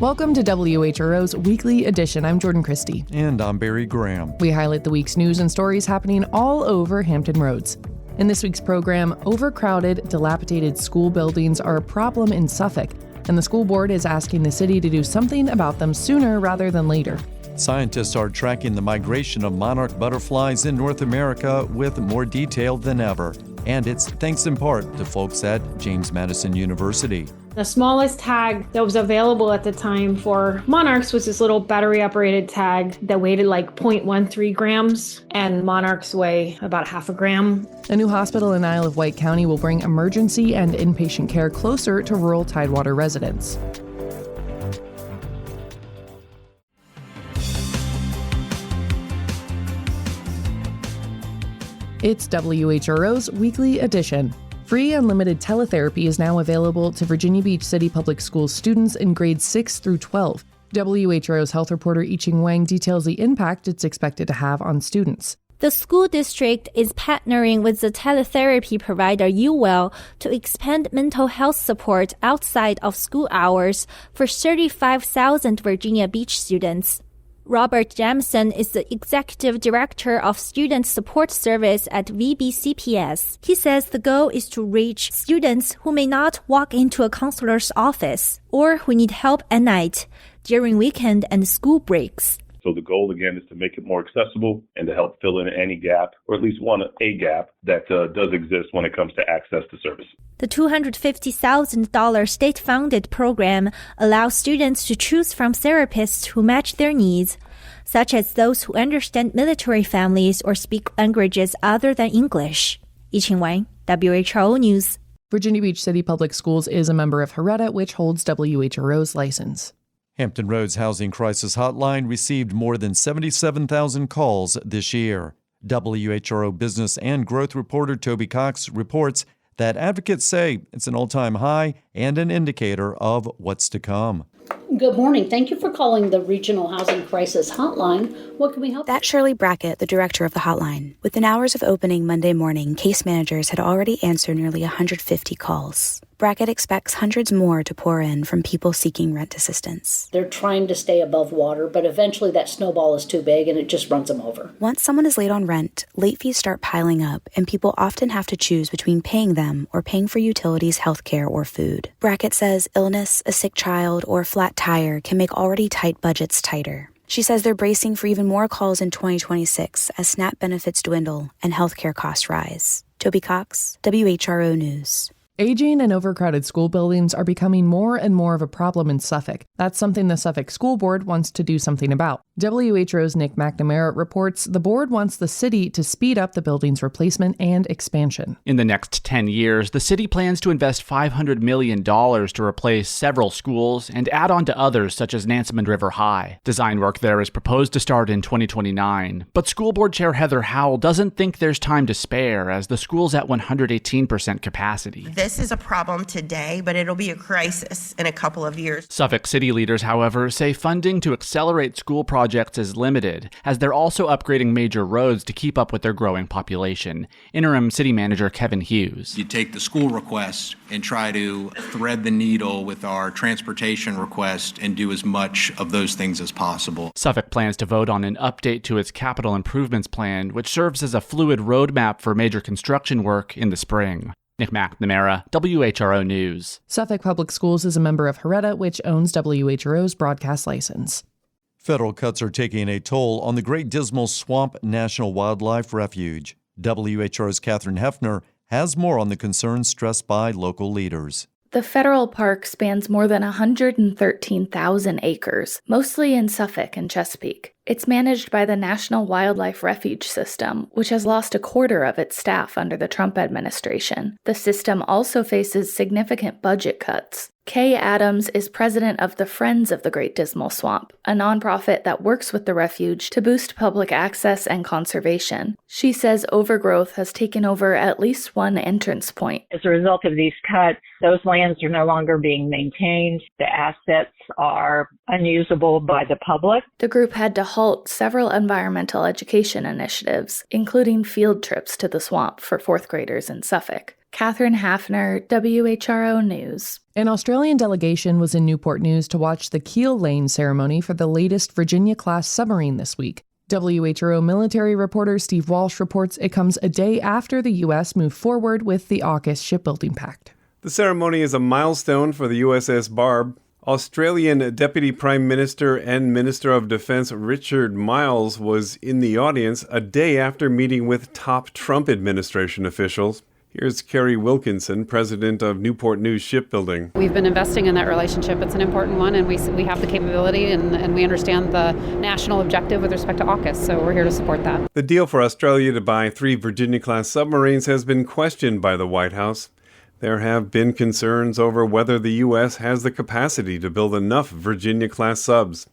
Welcome to WHRO's Weekly Edition. I'm Jordan Christie. And I'm Barry Graham. We highlight the week's news and stories happening all over Hampton Roads. In this week's program, overcrowded, dilapidated school buildings are a problem in Suffolk, and the school board is asking the city to do something about them sooner rather than later. Scientists are tracking the migration of monarch butterflies in North America with more detail than ever. And it's thanks in part to folks at James Madison University. The smallest tag that was available at the time for monarchs was this little battery-operated tag that weighed like 0.13 grams, and monarchs weigh about half a gram. A new hospital in Isle of Wight County will bring emergency and inpatient care closer to rural Tidewater residents. It's WHRO's Weekly Edition. Free unlimited teletherapy is now available to Virginia Beach City Public Schools students in grades 6 through 12. WHRO's health reporter Yiqing Wang details the impact it's expected to have on students. The school district is partnering with the teletherapy provider UWell to expand mental health support outside of school hours for 35,000 Virginia Beach students. Robert Jamison is the Executive Director of Student Support Service at VBCPS. He says the goal is to reach students who may not walk into a counselor's office or who need help at night during weekend and school breaks. So the goal, again, is to make it more accessible and to help fill in any gap, or at least a gap that does exist when it comes to access to service. The $250,000 state-funded program allows students to choose from therapists who match their needs, such as those who understand military families or speak languages other than English. Yiqing Wang, WHRO News. Virginia Beach City Public Schools is a member of HREDA, which holds WHRO's license. Hampton Roads Housing Crisis Hotline received more than 77,000 calls this year. WHRO business and growth reporter Toby Cox reports that advocates say it's an all-time high and an indicator of what's to come. Good morning. Thank you for calling the Regional Housing Crisis Hotline. What can we help? That's Shirley Brackett, the director of the hotline. Within hours of opening Monday morning, case managers had already answered nearly 150 calls. Brackett expects hundreds more to pour in from people seeking rent assistance. They're trying to stay above water, but eventually that snowball is too big and it just runs them over. Once someone is late on rent, late fees start piling up, and people often have to choose between paying them or paying for utilities, healthcare, or food. Brackett says illness, a sick child, or a flat tire can make already tight budgets tighter. She says they're bracing for even more calls in 2026 as SNAP benefits dwindle and healthcare costs rise. Toby Cox, WHRO News. Aging and overcrowded school buildings are becoming more and more of a problem in Suffolk. That's something the Suffolk School Board wants to do something about. WHRO's Nick McNamara reports the board wants the city to speed up the building's replacement and expansion. In the next 10 years, the city plans to invest $500 million to replace several schools and add on to others such as Nansemond River High. Design work there is proposed to start in 2029, but School Board Chair Heather Howell doesn't think there's time to spare as the school's at 118% capacity. This is a problem today, but it'll be a crisis in a couple of years. Suffolk city leaders, however, say funding to accelerate school projects is limited, as they're also upgrading major roads to keep up with their growing population. Interim City Manager Kevin Hughes. You take the school request and try to thread the needle with our transportation request and do as much of those things as possible. Suffolk plans to vote on an update to its capital improvements plan, which serves as a fluid roadmap for major construction work in the spring. Nick McNamara, WHRO News. Suffolk Public Schools is a member of HREDA, which owns WHRO's broadcast license. Federal cuts are taking a toll on the Great Dismal Swamp National Wildlife Refuge. WHRO's Catherine Hefner has more on the concerns stressed by local leaders. The federal park spans more than 113,000 acres, mostly in Suffolk and Chesapeake. It's managed by the National Wildlife Refuge System, which has lost a quarter of its staff under the Trump administration. The system also faces significant budget cuts. Kay Adams is president of the Friends of the Great Dismal Swamp, a nonprofit that works with the refuge to boost public access and conservation. She says overgrowth has taken over at least one entrance point. As a result of these cuts, those lands are no longer being maintained. The assets are unusable by the public. The group had to halt several environmental education initiatives, including field trips to the swamp for fourth graders in Suffolk. Catherine Hafner, WHRO News. An Australian delegation was in Newport News to watch the keel laying ceremony for the latest Virginia-class submarine this week. WHRO military reporter Steve Walsh reports it comes a day after the U.S. moved forward with the AUKUS shipbuilding pact. The ceremony is a milestone for the USS Barb. Australian Deputy Prime Minister and Minister of Defense Richard Miles was in the audience a day after meeting with top Trump administration officials. Here's Kerry Wilkinson, president of Newport News Shipbuilding. We've been investing in that relationship. It's an important one, and we have the capability, and we understand the national objective with respect to AUKUS, so we're here to support that. The deal for Australia to buy 3 Virginia-class submarines has been questioned by the White House. There have been concerns over whether the U.S. has the capacity to build enough Virginia-class subs.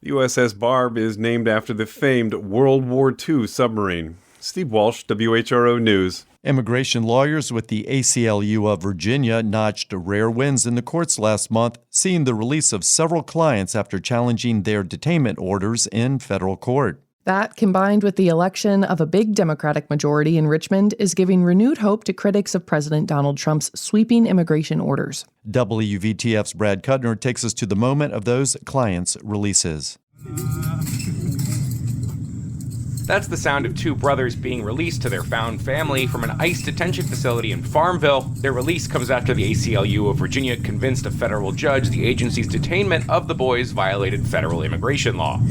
The USS Barb is named after the famed World War II submarine. Steve Walsh, WHRO News. Immigration lawyers with the ACLU of Virginia notched rare wins in the courts last month, seeing the release of several clients after challenging their detainment orders in federal court. That, combined with the election of a big Democratic majority in Richmond, is giving renewed hope to critics of President Donald Trump's sweeping immigration orders. WVTF's Brad Kuttner takes us to the moment of those clients' releases. That's the sound of 2 brothers being released to their found family from an ICE detention facility in Farmville. Their release comes after the ACLU of Virginia convinced a federal judge the agency's detainment of the boys violated federal immigration law.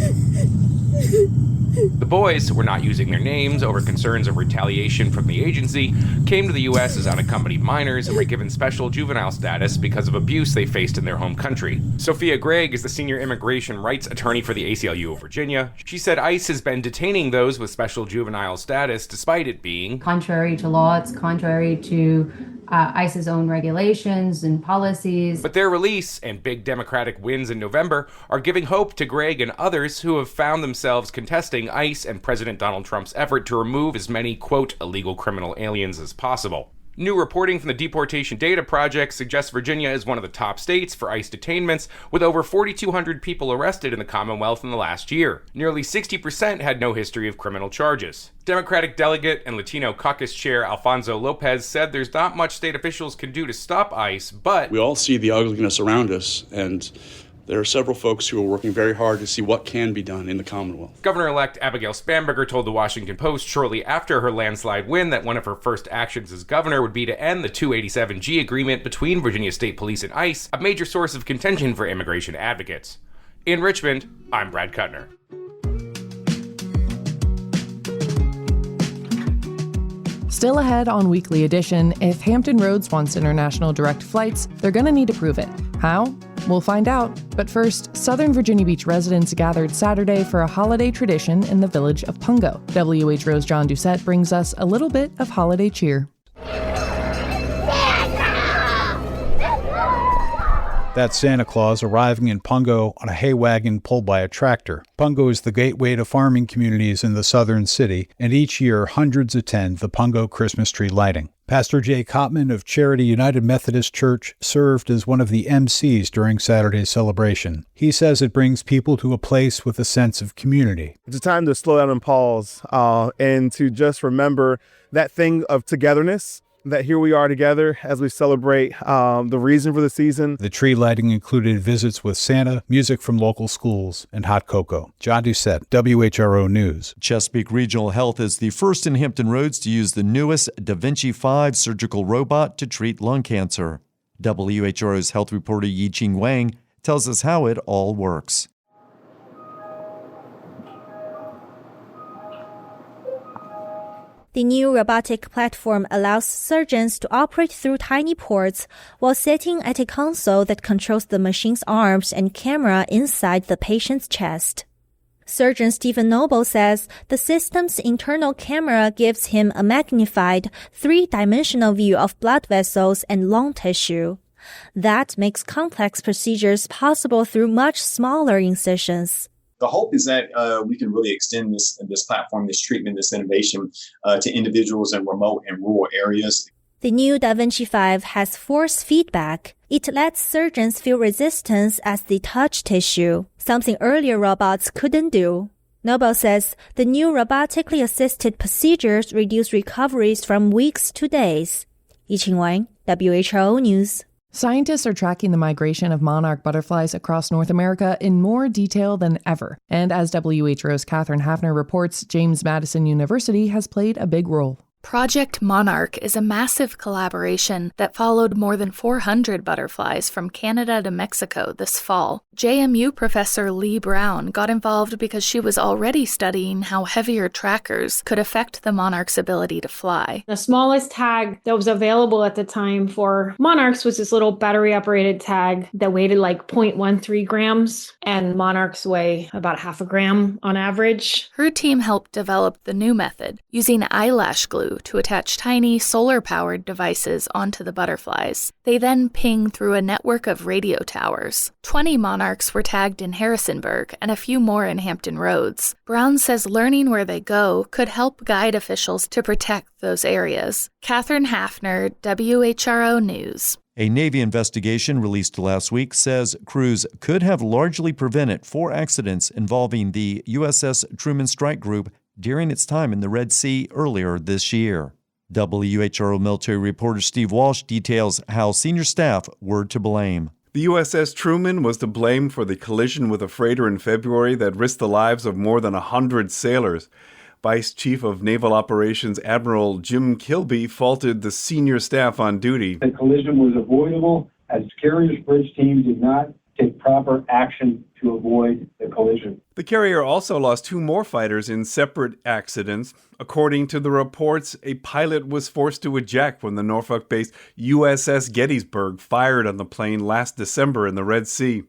The boys, were not using their names over concerns of retaliation from the agency, came to the U.S. as unaccompanied minors and were given special juvenile status because of abuse they faced in their home country. Sophia Gregg is the senior immigration rights attorney for the ACLU of Virginia. She said ICE has been detaining those with special juvenile status despite it being contrary to law. It's contrary to ICE's own regulations and policies. But their release and big Democratic wins in November are giving hope to Gregg and others who have found themselves contesting ICE and President Donald Trump's effort to remove as many, quote, illegal criminal aliens as possible. New reporting from the Deportation Data Project suggests Virginia is one of the top states for ICE detainments, with over 4,200 people arrested in the Commonwealth in the last year. Nearly 60% had no history of criminal charges. Democratic delegate and Latino caucus chair Alfonso Lopez said there's not much state officials can do to stop ICE, but we all see the ugliness around us, and there are several folks who are working very hard to see what can be done in the Commonwealth. Governor-elect Abigail Spanberger told the Washington Post shortly after her landslide win that one of her first actions as governor would be to end the 287G agreement between Virginia State Police and ICE, a major source of contention for immigration advocates. In Richmond, I'm Brad Kuttner. Still ahead on Weekly Edition, if Hampton Roads wants international direct flights, they're going to need to prove it. How? We'll find out. But first, Southern Virginia Beach residents gathered Saturday for a holiday tradition in the village of Pungo. WHRO's John Doucette brings us a little bit of holiday cheer. That's Santa Claus arriving in Pungo on a hay wagon pulled by a tractor. Pungo is the gateway to farming communities in the southern city, and each year hundreds attend the Pungo Christmas tree lighting. Pastor Jay Kottman of Charity United Methodist Church served as one of the MCs during Saturday's celebration. He says it brings people to a place with a sense of community. It's a time to slow down and pause and to just remember that thing of togetherness, that here we are together as we celebrate the reason for the season. The tree lighting included visits with Santa, music from local schools, and hot cocoa. John Doucette, WHRO News. Chesapeake Regional Health is the first in Hampton Roads to use the newest Da Vinci 5 surgical robot to treat lung cancer. WHRO's health reporter Yi-Ching Wang tells us how it all works. The new robotic platform allows surgeons to operate through tiny ports while sitting at a console that controls the machine's arms and camera inside the patient's chest. Surgeon Stephen Noble says the system's internal camera gives him a magnified, three-dimensional view of blood vessels and lung tissue. That makes complex procedures possible through much smaller incisions. The hope is that we can really extend this platform, this treatment, this innovation to individuals in remote and rural areas. The new Da Vinci 5 has force feedback. It lets surgeons feel resistance as they touch tissue, something earlier robots couldn't do. Nobel says the new robotically assisted procedures reduce recoveries from weeks to days. Yiqing Wang, WHO News. Scientists are tracking the migration of monarch butterflies across North America in more detail than ever. And as WHO's Catherine Hafner reports, James Madison University has played a big role. Project Monarch is a massive collaboration that followed more than 400 butterflies from Canada to Mexico this fall. JMU professor Lee Brown got involved because she was already studying how heavier trackers could affect the monarch's ability to fly. The smallest tag that was available at the time for monarchs was this little battery-operated tag that weighed like 0.13 grams, and monarchs weigh about half a gram on average. Her team helped develop the new method, using eyelash glue to attach tiny solar-powered devices onto the butterflies. They then ping through a network of radio towers. 20 monarchs were tagged in Harrisonburg and a few more in Hampton Roads. Brown says learning where they go could help guide officials to protect those areas. Catherine Hafner, WHRO News. A Navy investigation released last week says crews could have largely prevented 4 accidents involving the USS Truman Strike Group during its time in the Red Sea earlier this year. WHRO military reporter Steve Walsh details how senior staff were to blame. The USS Truman was to blame for the collision with a freighter in February that risked the lives of more than 100 sailors. Vice Chief of Naval Operations Admiral Jim Kilby faulted the senior staff on duty. The collision was avoidable as carrier's bridge team did not take proper action to avoid the collision. The carrier also lost 2 more fighters in separate accidents. According to the reports, a pilot was forced to eject when the Norfolk-based USS Gettysburg fired on the plane last December in the Red Sea.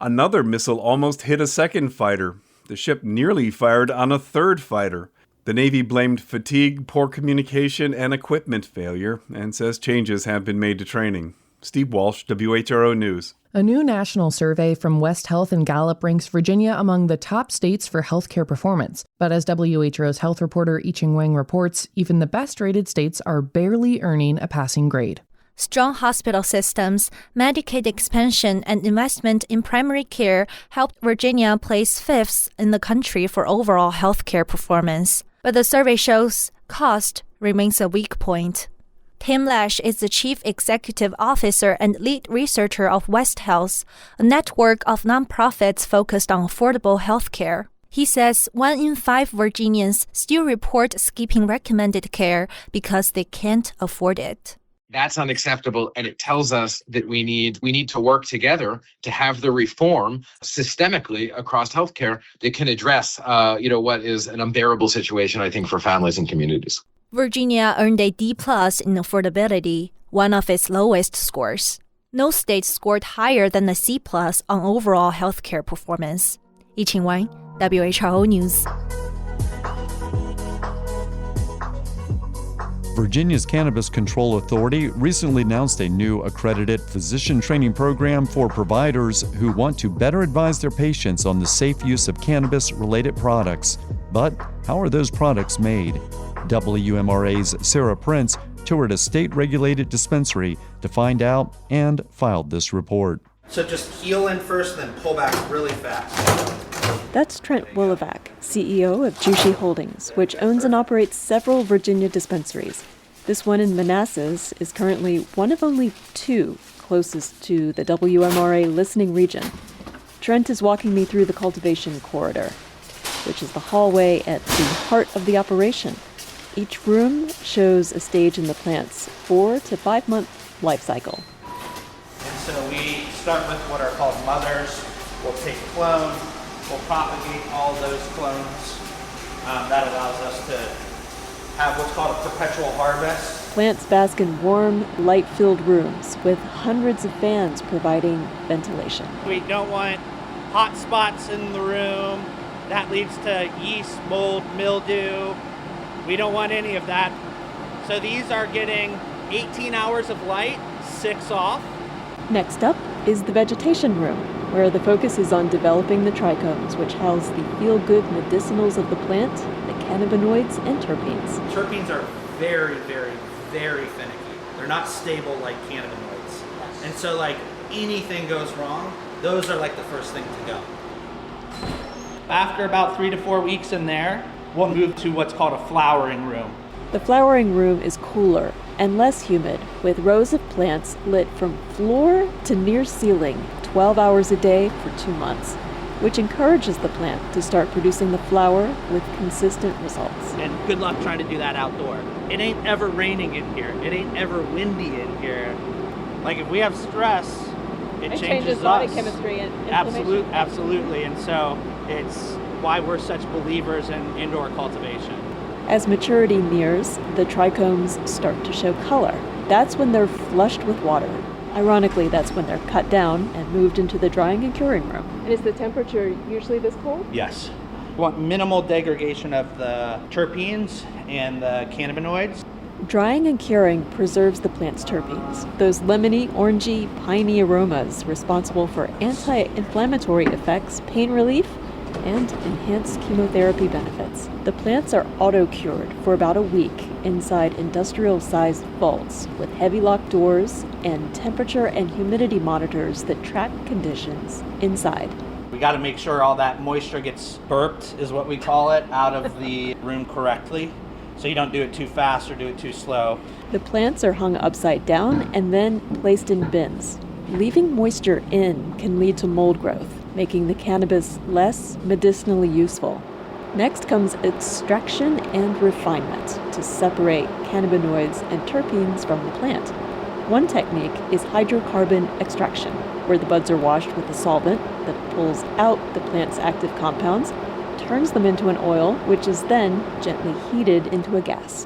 Another missile almost hit a second fighter. The ship nearly fired on a third fighter. The Navy blamed fatigue, poor communication, and equipment failure, and says changes have been made to training. Steve Walsh, WHRO News. A new national survey from West Health and Gallup ranks Virginia among the top states for healthcare performance. But as WHRO's health reporter Yiqing Wang reports, even the best-rated states are barely earning a passing grade. Strong hospital systems, Medicaid expansion, and investment in primary care helped Virginia place 5th in the country for overall healthcare performance. But the survey shows cost remains a weak point. Tim Lash is the Chief Executive Officer and lead researcher of West Health, a network of nonprofits focused on affordable healthcare. He says 1 in 5 Virginians still report skipping recommended care because they can't afford it. That's unacceptable, and it tells us that we need to work together to have the reform systemically across healthcare that can address what is an unbearable situation, I think, for families and communities. Virginia earned a D+ in affordability, one of its lowest scores. No state scored higher than a C+ on overall healthcare performance. Yiqing Wang, WHRO News. Virginia's Cannabis Control Authority recently announced a new accredited physician training program for providers who want to better advise their patients on the safe use of cannabis-related products. But how are those products made? WMRA's Sarah Prince toured a state-regulated dispensary to find out and filed this report. So just heel in first, then pull back really fast. That's Trent Wolovac, CEO of Jushi Holdings, which owns and operates several Virginia dispensaries. This one in Manassas is currently one of only 2 closest to the WMRA listening region. Trent is walking me through the cultivation corridor, which is the hallway at the heart of the operation. Each room shows a stage in the plant's 4 to 5 month life cycle. And so we start with what are called mothers. We'll take clone, we'll propagate all those clones. That allows us to have what's called a perpetual harvest. Plants bask in warm, light-filled rooms with hundreds of fans providing ventilation. We don't want hot spots in the room. That leads to yeast, mold, mildew. We don't want any of that. So these are getting 18 hours of light, 6 off. Next up is the vegetation room, where the focus is on developing the trichomes, which house the feel-good medicinals of the plant, the cannabinoids and terpenes. Terpenes are very, very, very finicky. They're not stable like cannabinoids. And so like anything goes wrong, those are like the first thing to go. After about 3 to 4 weeks in there, we'll move to what's called a flowering room. The flowering room is cooler and less humid, with rows of plants lit from floor to near ceiling 12 hours a day for 2 months, which encourages the plant to start producing the flower with consistent results. And good luck trying to do that outdoor. It ain't ever raining in here. It ain't ever windy in here. Like if we have stress, it changes body us. chemistry and inflammation. Absolutely. And so it's why we're such believers in indoor cultivation. As maturity nears, the trichomes start to show color. That's when they're flushed with water. Ironically, that's when they're cut down and moved into the drying and curing room. And is the temperature usually this cold? Yes. We want minimal degradation of the terpenes and the cannabinoids. Drying and curing preserves the plant's terpenes, those lemony, orangey, piney aromas responsible for anti-inflammatory effects, pain relief, and enhanced chemotherapy benefits. The plants are auto-cured for about a week inside industrial-sized vaults with heavy locked doors and temperature and humidity monitors that track conditions inside. We got to make sure all that moisture gets burped, is what we call it, out of the room correctly. So you don't do it too fast or do it too slow. The plants are hung upside down and then placed in bins. Leaving moisture in can lead to mold growth, making the cannabis less medicinally useful. Next comes extraction and refinement to separate cannabinoids and terpenes from the plant. One technique is hydrocarbon extraction, where the buds are washed with a solvent that pulls out the plant's active compounds, turns them into an oil, which is then gently heated into a gas.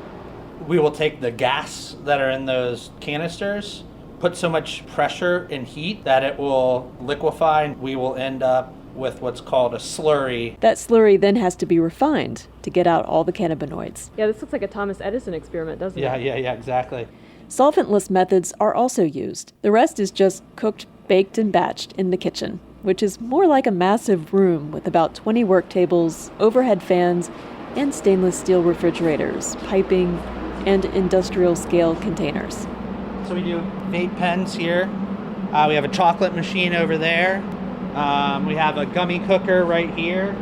We will take the gas that are in those canisters, put so much pressure and heat that it will liquefy, and we will end up with what's called a slurry. That slurry then has to be refined to get out all the cannabinoids. Yeah, this looks like a Thomas Edison experiment, doesn't it? Yeah, exactly. Solventless methods are also used. The rest is just cooked, baked, and batched in the kitchen, which is more like a massive room with about 20 work tables, overhead fans, and stainless steel refrigerators, piping, and industrial-scale containers. So we do vape pens here. We have a chocolate machine over there. We have a gummy cooker right here.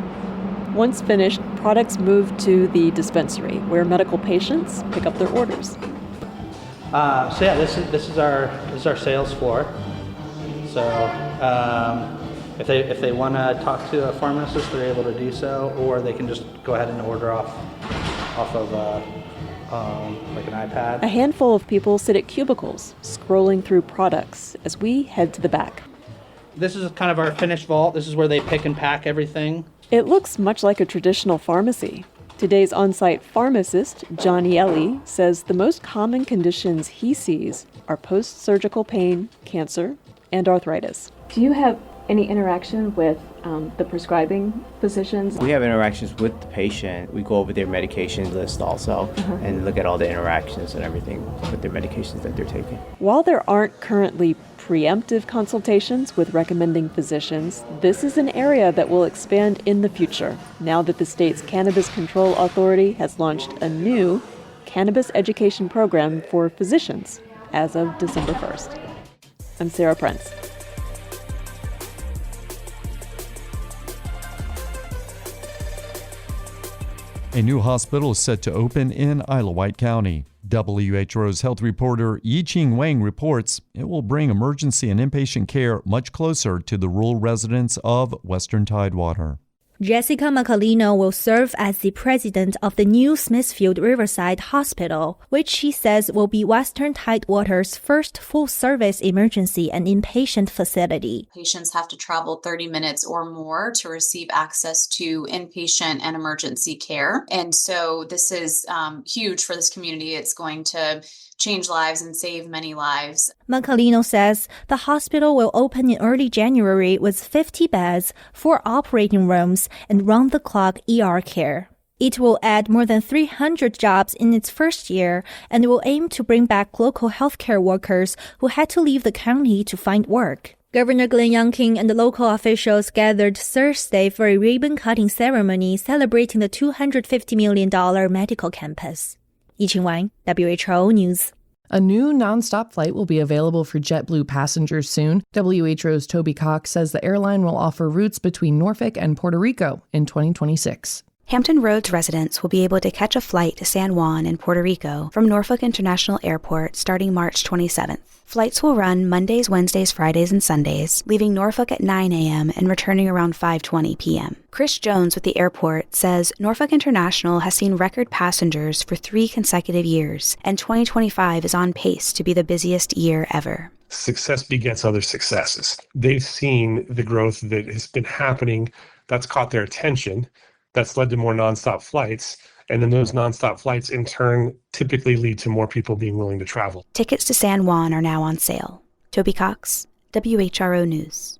Once finished, products move to the dispensary, where medical patients pick up their orders. This is our sales floor. So if they want to talk to a pharmacist, they're able to do so, or they can just go ahead and order off of like an iPad. A handful of people sit at cubicles, scrolling through products as we head to the back. This is kind of our finished vault. This is where they pick and pack everything. It looks much like a traditional pharmacy. Today's on-site pharmacist, Johnny Ellie, says the most common conditions he sees are post-surgical pain, cancer, and arthritis. Do you have any interaction with the prescribing physicians? We have interactions with the patient. We go over their medication list also and look at all the interactions and everything with their medications that they're taking. While there aren't currently preemptive consultations with recommending physicians, this is an area that will expand in the future, now that the state's Cannabis Control Authority has launched a new cannabis education program for physicians as of December 1st. I'm Sarah Prince. A new hospital is set to open in Isle of Wight County. WHRO's health reporter Yi-Ching Wang reports it will bring emergency and inpatient care much closer to the rural residents of Western Tidewater. Jessica Macalino will serve as the president of the new Smithfield Riverside Hospital, which she says will be Western Tidewater's first full-service emergency and inpatient facility. Patients have to travel 30 minutes or more to receive access to inpatient and emergency care. And so this is huge for this community. It's going to change lives and save many lives. Macalino says the hospital will open in early January with 50 beds, 4 operating rooms, and round-the-clock ER care. It will add more than 300 jobs in its first year and will aim to bring back local healthcare workers who had to leave the county to find work. Governor Glenn Youngkin and the local officials gathered Thursday for a ribbon-cutting ceremony celebrating the $250 million medical campus. Yi-Ching Wang, WHO News. A new nonstop flight will be available for JetBlue passengers soon. WHO's Toby Cox says the airline will offer routes between Norfolk and Puerto Rico in 2026. Hampton Roads residents will be able to catch a flight to San Juan in Puerto Rico from Norfolk International Airport starting March 27th. Flights will run Mondays, Wednesdays, Fridays, and Sundays, leaving Norfolk at 9 a.m. and returning around 5:20 p.m. Chris Jones with the airport says Norfolk International has seen record passengers for 3 consecutive years, and 2025 is on pace to be the busiest year ever. Success begets other successes. They've seen the growth that has been happening. That's caught their attention. That's led to more nonstop flights. And then those nonstop flights, in turn, typically lead to more people being willing to travel. Tickets to San Juan are now on sale. Toby Cox, WHRO News.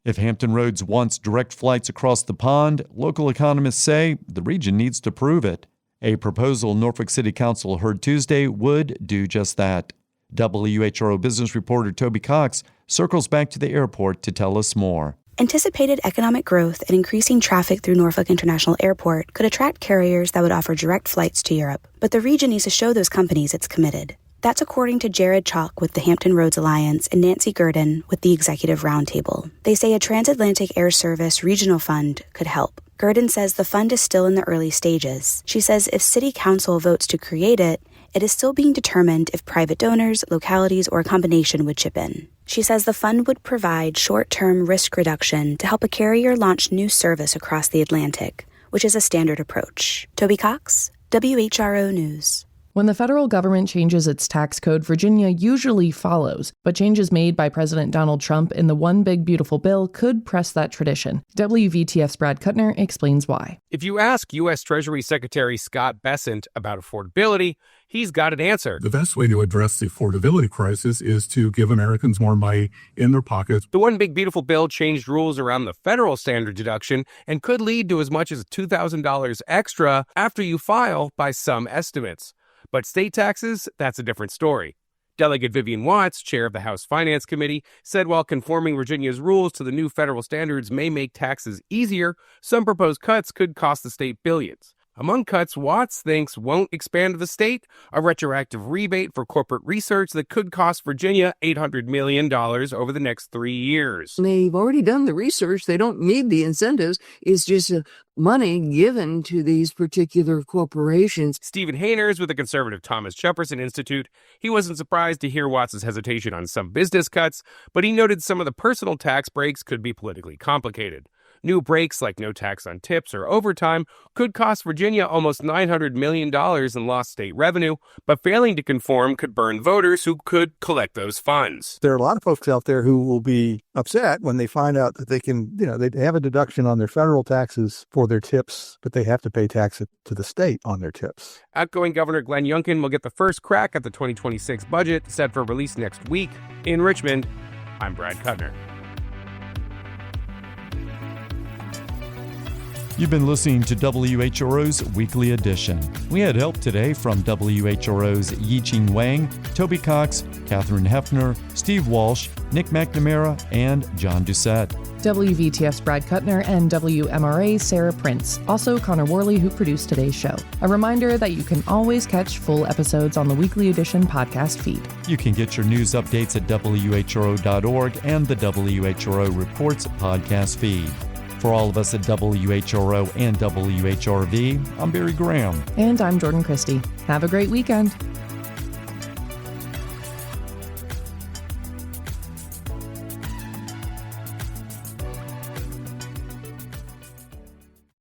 If Hampton Roads wants direct flights across the pond, local economists say the region needs to prove it. A proposal Norfolk City Council heard Tuesday would do just that. WHRO business reporter Toby Cox circles back to the airport to tell us more. Anticipated economic growth and increasing traffic through Norfolk International Airport could attract carriers that would offer direct flights to Europe. But the region needs to show those companies it's committed. That's according to Jared Chalk with the Hampton Roads Alliance and Nancy Gurdon with the Executive Roundtable. They say a transatlantic air service regional fund could help. Gurdon says the fund is still in the early stages. She says if City Council votes to create it, it is still being determined if private donors, localities, or a combination would chip in. She says the fund would provide short-term risk reduction to help a carrier launch new service across the Atlantic, which is a standard approach. Toby Cox, WHRO News. When the federal government changes its tax code, Virginia usually follows, but changes made by President Donald Trump in the One Big Beautiful Bill could press that tradition. WVTF's Brad Kuttner explains why. If you ask U.S. Treasury Secretary Scott Bessent about affordability, he's got an answer. The best way to address the affordability crisis is to give Americans more money in their pockets. The One Big Beautiful Bill changed rules around the federal standard deduction and could lead to as much as $2,000 extra after you file by some estimates. But state taxes, that's a different story. Delegate Vivian Watts, chair of the House Finance Committee, said while conforming Virginia's rules to the new federal standards may make taxes easier, some proposed cuts could cost the state billions. Among cuts Watts thinks won't expand the state, a retroactive rebate for corporate research that could cost Virginia $800 million over the next 3 years. They've already done the research. They don't need the incentives. It's just money given to these particular corporations. Stephen Hayners with the conservative Thomas Jefferson Institute. He wasn't surprised to hear Watts' hesitation on some business cuts, but he noted some of the personal tax breaks could be politically complicated. New breaks like no tax on tips or overtime could cost Virginia almost $900 million in lost state revenue, but failing to conform could burn voters who could collect those funds. There are a lot of folks out there who will be upset when they find out that they can, they have a deduction on their federal taxes for their tips, but they have to pay tax to the state on their tips. Outgoing Governor Glenn Youngkin will get the first crack at the 2026 budget set for release next week. In Richmond, I'm Brad Kuttner. You've been listening to WHRO's Weekly Edition. We had help today from WHRO's Yi-Ching Wang, Toby Cox, Catherine Hefner, Steve Walsh, Nick McNamara, and John Doucette. WVTF's Brad Kuttner and WMRA's Sarah Prince. Also Connor Worley, who produced today's show. A reminder that you can always catch full episodes on the Weekly Edition podcast feed. You can get your news updates at WHRO.org and the WHRO Reports podcast feed. For all of us at WHRO and WHRV, I'm Barry Graham. And I'm Jordan Christie. Have a great weekend.